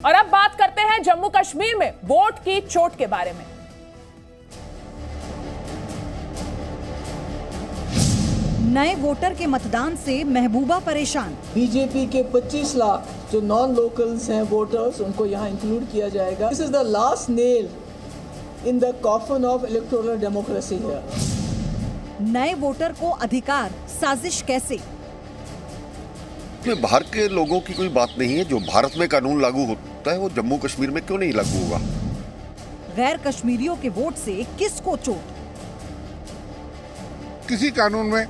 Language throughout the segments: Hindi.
और अब बात करते हैं जम्मू कश्मीर में वोट की चोट के बारे में। नए वोटर के मतदान से महबूबा परेशान। बीजेपी के 25 लाख जो नॉन लोकल्स हैं वोटर्स, उनको यहाँ इंक्लूड किया जाएगा। This is the last nail in the coffin of electoral democracy here. नए वोटर को अधिकार, साजिश कैसे? बाहर के लोगों की कोई बात नहीं है। जो भारत में कानून लागू होता है वो जम्मू कश्मीर में क्यों नहीं लागू होगा? गैर कश्मीरियों के वोट से किसको चोट? किसी कानून में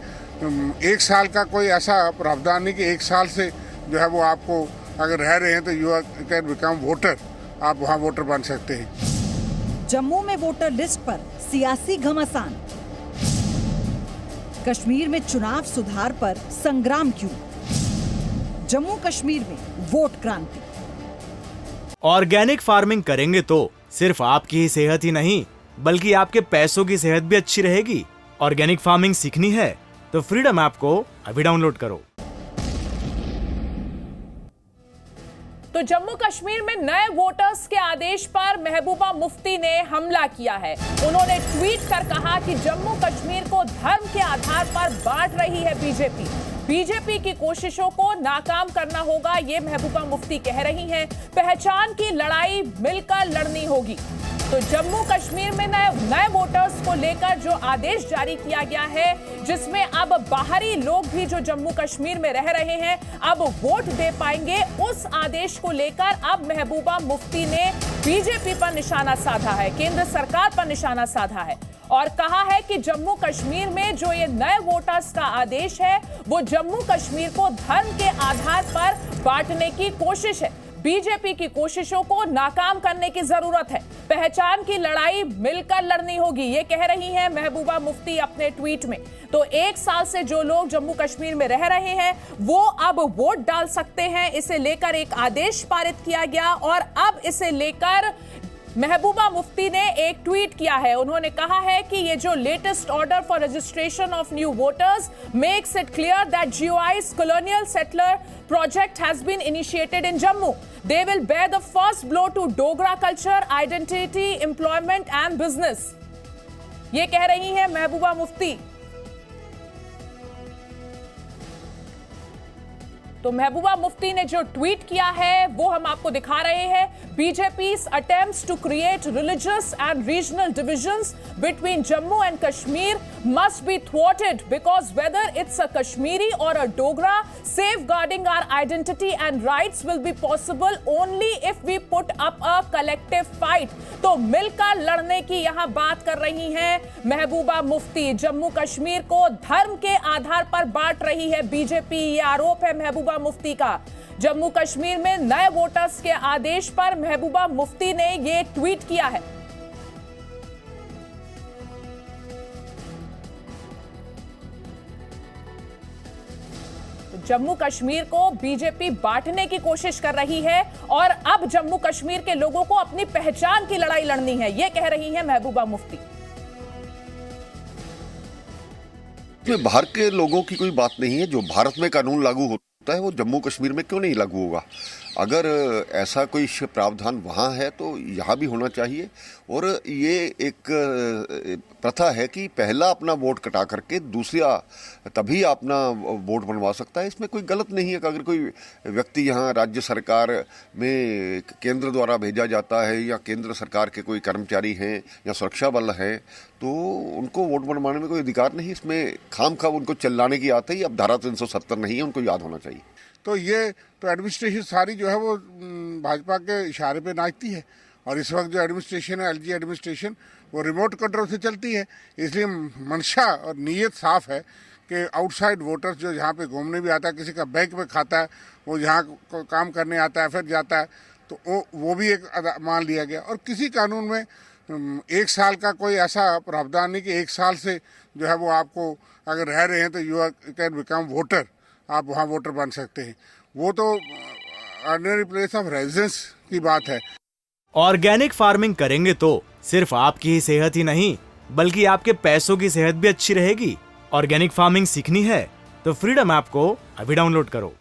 1 साल का कोई ऐसा प्रावधान नहीं कि 1 साल से जो है वो आपको अगर रह रहे हैं तो यू कैन बिकम वोटर, आप वहाँ वोटर बन सकते हैं। जम्मू में वोटर लिस्ट पर सियासी घमासान। कश्मीर में चुनाव सुधार पर संग्राम क्यों? जम्मू कश्मीर में वोट क्रांति। ऑर्गेनिक फार्मिंग करेंगे तो सिर्फ आपकी ही सेहत ही नहीं बल्कि आपके पैसों की सेहत भी अच्छी रहेगी। ऑर्गेनिक फार्मिंग सीखनी है तो फ्रीडम ऐप को अभी डाउनलोड करो। तो जम्मू कश्मीर में नए वोटर्स के आदेश पर महबूबा मुफ्ती ने हमला किया है। उन्होंने ट्वीट कर कहा कि जम्मू कश्मीर को धर्म के आधार पर बांट रही है बीजेपी की कोशिशों को नाकाम करना होगा, ये महबूबा मुफ्ती कह रही हैं। पहचान की लड़ाई मिलकर लड़नी होगी। तो जम्मू कश्मीर में नए वोटर्स को लेकर जो आदेश जारी किया गया है, जिसमें अब बाहरी लोग भी जो जम्मू कश्मीर में रह रहे हैं अब वोट दे पाएंगे, उस आदेश को लेकर अब महबूबा मुफ्ती ने बीजेपी पर निशाना साधा है, केंद्र सरकार पर निशाना साधा है और कहा है कि जम्मू कश्मीर में जो ये नए वोटर्स का आदेश है वो जम्मू कश्मीर को धर्म के आधार पर बांटने की कोशिश है। बीजेपी की कोशिशों को नाकाम करने की जरूरत है। पहचान की लड़ाई मिलकर लड़नी होगी, ये कह रही हैं महबूबा मुफ्ती अपने ट्वीट में। तो 1 साल से जो लोग जम्मू कश्मीर में रह रहे हैं वो अब वोट डाल सकते हैं, इसे लेकर एक आदेश पारित किया गया और अब इसे लेकर महबूबा मुफ्ती ने एक ट्वीट किया है। उन्होंने कहा है कि ये जो latest order for registration of new voters makes it clear that GOI's colonial settler project has been initiated in Jammu. They will bear the first blow to Dogra culture, identity, employment and business. ये कह रही हैं महबूबा मुफ्ती। तो महबूबा मुफ्ती ने जो ट्वीट किया है वो हम आपको दिखा रहे हैं। BJP's attempts to create religious and regional divisions between Jammu and Kashmir must be thwarted because whether it's a Kashmiri or a Dogra, safeguarding our identity and rights will be possible only if we put up a collective fight. तो मिलकर लड़ने की यहाँ बात कर रही हैं महबूबा मुफ्ती। जम्मू कश्मीर को धर्म के आधार पर बांट रही है बीजेपी, ये आरोप है महबूबा मुफ्ती का। जम्मू कश्मीर में नए वोटर्स के आदेश पर महबूबा मुफ्ती ने ये ट्वीट किया है। जम्मू कश्मीर को बीजेपी बांटने की कोशिश कर रही है और अब जम्मू कश्मीर के लोगों को अपनी पहचान की लड़ाई लड़नी है, ये कह रही हैं महबूबा मुफ्ती। बाहर के लोगों की कोई बात नहीं है। जो भारत में कानून लागू होता है वो जम्मू कश्मीर में क्यों नहीं लागू होगा? अगर ऐसा कोई प्रावधान वहाँ है तो यहाँ भी होना चाहिए। और ये एक प्रथा है कि पहला अपना वोट कटा करके दूसरा तभी अपना वोट बनवा सकता है। इसमें कोई गलत नहीं है कि अगर कोई व्यक्ति यहाँ राज्य सरकार में केंद्र द्वारा भेजा जाता है या केंद्र सरकार के कोई कर्मचारी हैं या सुरक्षा बल है तो उनको वोट बनवाने में कोई अधिकार नहीं। इसमें खामखा उनको चिल्लाने की आती है। अब धारा 370 नहीं है, उनको याद होना चाहिए। तो ये तो एडमिनिस्ट्रेशन सारी जो है वो भाजपा के इशारे पे नाचती है और इस वक्त जो एडमिनिस्ट्रेशन है, LG एडमिनिस्ट्रेशन, वो रिमोट कंट्रोल से चलती है। इसलिए मंशा और नीयत साफ है कि आउटसाइड वोटर्स जो यहाँ पे घूमने भी आता है, किसी का बैंक में खाता है, वो यहाँ काम करने आता है फिर जाता है, तो वो भी एक मान लिया गया। और किसी कानून में 1 साल का कोई ऐसा प्रावधान नहीं कि 1 साल से जो है वो आपको अगर रह रहे हैं तो यू कैन बिकम वोटर, आप वहाँ वोटर बन सकते हैं। वो तो ऑर्डिनरी प्लेस ऑफ रेजिडेंस की बात है। ऑर्गेनिक फार्मिंग करेंगे तो सिर्फ आपकी ही सेहत ही नहीं बल्कि आपके पैसों की सेहत भी अच्छी रहेगी। ऑर्गेनिक फार्मिंग सीखनी है तो फ्रीडम ऐप को अभी डाउनलोड करो।